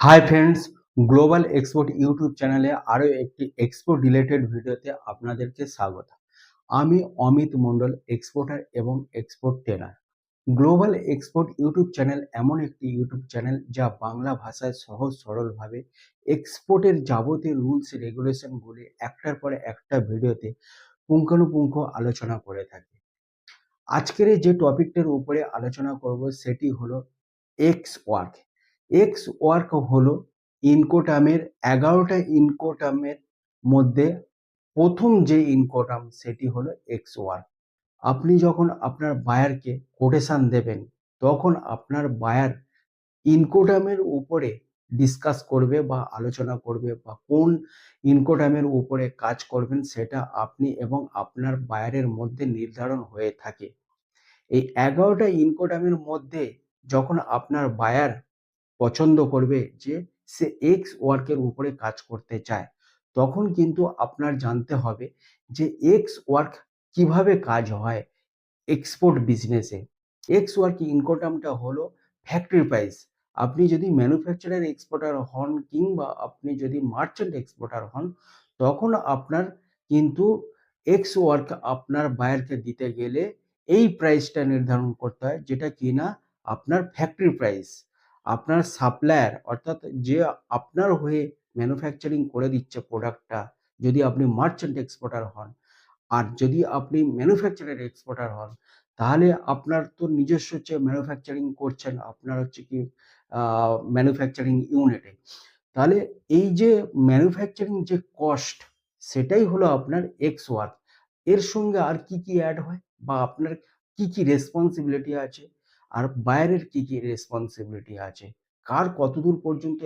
Hi friends, global export YouTube চ্যানেলে আরও একটি এক্সপোর্ট রিলেটেড ভিডিওতে আপনাদেরকে স্বাগত। আমি অমিত মণ্ডল, এক্সপোর্টার এবং export trainer. Global export YouTube channel এমন একটি ইউটিউব চ্যানেল যা বাংলা ভাষায় সহজ সরলভাবে এক্সপোর্টের যাবতীয় রুলস রেগুলেশনগুলি একটার পরে একটা ভিডিওতে পুঙ্খানুপুঙ্খ আলোচনা করে থাকে। আজকের এই যে টপিকটার উপরে আলোচনা করব সেটি হলো এক্স ওয়ার্ক। এক্স ওয়ার্ক হলো ইনকোটার্মের 11টা ইনকোটার্মের মধ্যে প্রথম যে ইনকোটার্ম সেটি হলো এক্স ওয়ার্ক। আপনি যখন আপনার বায়ারকে কোটেশন দেবেন তখন আপনার বায়ার ইনকোটার্মের উপরে ডিসকাস করবে বা আলোচনা করবে বা কোন ইনকোটার্মের উপরে কাজ করবেন সেটা আপনি এবং আপনার বায়ারের মধ্যে নির্ধারণ হয়ে থাকে। এই 11টা ইনকোটার্মের মধ্যে যখন আপনার বায়ার পছন্দ করবে যে সে এক্স ওয়ার্কের উপরে কাজ করতে চায়, তখন কিন্তু আপনার জানতে হবে যে এক্স ওয়ার্ক কিভাবে কাজ হয় এক্সপোর্ট বিজনেসে। এক্স ওয়ার্ক ইনকোটার্মটা হলো ফ্যাক্টরি প্রাইস। আপনি যদি ম্যানুফ্যাকচারার এক্সপোর্টার হন কিংবা আপনি যদি মার্চেন্ট এক্সপোর্টার হন, তখন আপনার কিন্তু এক্স ওয়ার্ক আপনার বায়ারকে দিতে গেলে এই প্রাইসটা নির্ধারণ করতে হয়, যেটা কিনা আপনার ফ্যাক্টরি প্রাইস। আপনার সাপ্লায়ার অর্থাৎ যে আপনার হয়ে ম্যানুফ্যাকচারিং করে দিচ্ছে প্রোডাক্টটা, যদি আপনি মার্চেন্ট এক্সপোর্টার হন, আর যদি আপনি ম্যানুফ্যাকচারার এক্সপোর্টার হন, তাহলে আপনার তো নিজস্ব হচ্ছে ম্যানুফ্যাকচারিং করছেন, আপনার হচ্ছে কি ম্যানুফ্যাকচারিং ইউনিটে। তাহলে এই যে ম্যানুফ্যাকচারিং যে কস্ট, সেটাই হলো আপনার এক্স ওয়ার্ক। এর সঙ্গে আর কি কি অ্যাড হয় বা আপনার কি কি রেসপন্সিবিলিটি আছে, আর বাইরের কি কি রেসপন্সিবিলিটি আছে, কার কতদূর পর্যন্ত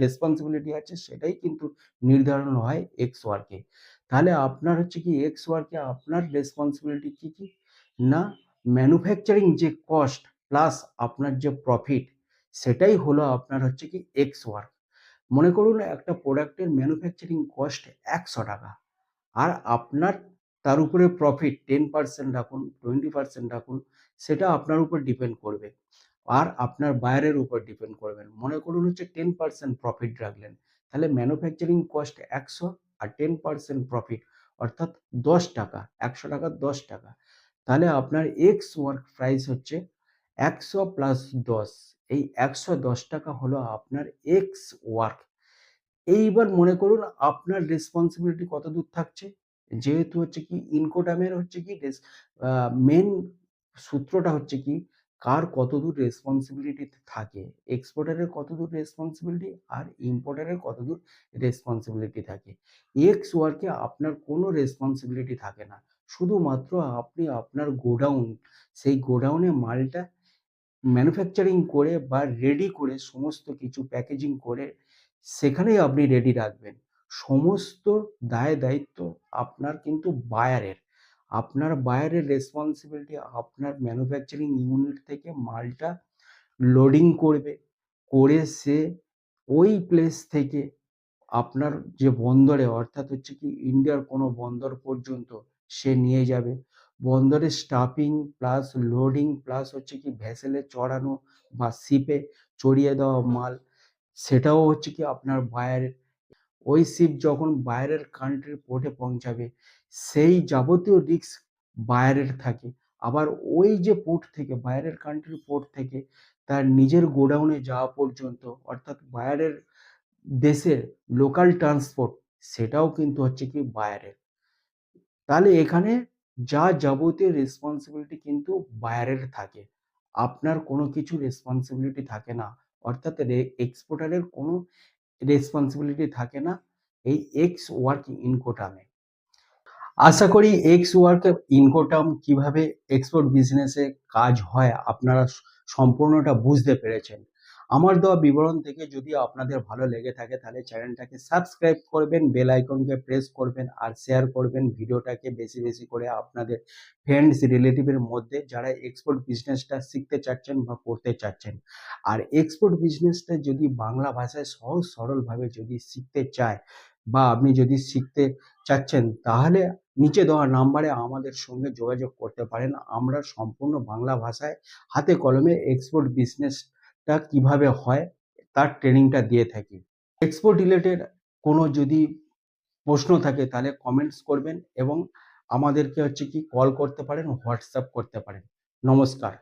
রেসপন্সিবিলিটি আছে, সেটাই কিন্তু নির্ধারণ হয় এক্স ওয়ার্কে। তাহলে আপনার হচ্ছে কি এক্স ওয়ার্কে আপনার রেসপন্সিবিলিটি কি কি না, ম্যানুফ্যাকচারিং যে কস্ট প্লাস আপনার যে প্রফিট, সেটাই হলো আপনার হচ্ছে কি এক্স ওয়ার্ক। মনে করুন একটা প্রোডাক্টের ম্যানুফ্যাকচারিং কস্ট 100 টাকা, আর আপনার তার উপরে প্রফিট 10% রাখুন, 20% রাখুন, সেটা আপনার উপর ডিপেন্ড করবে আর আপনার বায়ারের উপর ডিপেন্ড করবেন। মনে করুন হচ্ছে 10% প্রফিট রাখলেন, তাহলে ম্যানুফ্যাকচারিং কস্ট 100 আর 10% প্রফিট অর্থাৎ 10 টাকা, 100 টাকা 10 টাকা। তাহলে আপনার এক্স ওয়ার্ক প্রাইস হচ্ছে 100 প্লাস 10, এই 110 টাকা হলো আপনার এক্স ওয়ার্ক। এইবার মনে করুন আপনার রেসপন্সিবিলিটি কতদূর থাকছে, যেহেতু হচ্ছে কি ইনকোটামের হচ্ছে কি মেন সূত্রটা হচ্ছে কি কার কতদূর রেসপন্সিবিলিটি থাকে, এক্সপোর্টারের কতদূর রেসপন্সিবিলিটি আর ইম্পোর্টারের কতদূর রেসপন্সিবিলিটি থাকে। এক্স ওয়ার্কে আপনার কোনো রেসপন্সিবিলিটি থাকে না, শুধুমাত্র আপনি আপনার গোডাউন, সেই গোডাউনে মালটা ম্যানুফ্যাকচারিং করে বা রেডি করে সমস্ত কিছু প্যাকেজিং করে সেখানেই আপনি রেডি রাখবেন। সমস্ত দায় দায়িত্ব আপনার কিন্তু বায়ারের। আপনার বায়ারের রেসপন্সিবিলিটি আপনার ম্যানুফ্যাকচারিং ইউনিট থেকে মালটা লোডিং করবে, করে সে ওই প্লেস থেকে আপনার যে বন্দরে অর্থাৎ হচ্ছে কি ইন্ডিয়ার কোনো বন্দর পর্যন্ত সে নিয়ে যাবে। বন্দরে স্টাফিং প্লাস লোডিং প্লাস হচ্ছে কি ভেসেলে চড়ানো বা শিপে চড়িয়ে দেওয়া মাল, সেটাও হচ্ছে কি আপনার বায়ারের। ওই শিপ যখন বাইরের কান্ট্রির পোর্টে পৌঁছাবে, সেই যাবতীয় রিস্ক বাইরের থাকে। আবার ওই যে পোর্ট থেকে বাইরের কান্ট্রির পোর্ট থেকে তার নিজের গোডাউনে যাওয়া পর্যন্ত অর্থাৎ বাইরের দেশের লোকাল ট্রান্সপোর্ট, সেটাও কিন্তু হচ্ছে কি বায়ারের। তাহলে এখানে যা যাবতীয় রেসপন্সিবিলিটি কিন্তু বায়ারের থাকে, আপনার কোনো কিছু রেসপন্সিবিলিটি থাকে না, অর্থাৎ এক্সপোর্টারের কোনো রেসপন্সিবিলিটি থাকে না এই এক্স ওয়ার্ক ইনকোটামে। আশা করি এক্স ওয়ার্ক ইনকোটাম কিভাবে এক্সপোর্ট বিজনেসে কাজ হয় আপনারা সম্পূর্ণটা বুঝতে পেরেছেন। আমার দেওয়া বিবরণ থেকে যদি আপনাদের ভালো লেগে থাকে তাহলে চ্যানেলটাকে সাবস্ক্রাইব করবেন, বেল আইকনকে প্রেস করবেন আর শেয়ার করবেন ভিডিওটাকে বেশি বেশি করে আপনাদের ফ্রেন্ডস রিলেটিভের মধ্যে যারা এক্সপোর্ট বিজনেসটা শিখতে চাচ্ছেন বা করতে চাচ্ছেন। আর এক্সপোর্ট বিজনেসটা যদি বাংলা ভাষায় সহজ সরলভাবে যদি শিখতে চায় বা আপনি যদি শিখতে চাচ্ছেন, তাহলে নিচে দেওয়া নাম্বারে আমাদের সঙ্গে যোগাযোগ করতে পারেন। আমরা সম্পূর্ণ বাংলা ভাষায় হাতে কলমে এক্সপোর্ট বিজনেসটা কিভাবে হয় তার ট্রেনিংটা দিয়ে থাকি। এক্সপোর্ট রিলেটেড কোনো যদি প্রশ্ন থাকে তাহলে কমেন্টস করবেন এবং আমাদেরকে হচ্ছে কি কল করতে পারেন, হোয়াটসঅ্যাপ করতে পারেন। নমস্কার।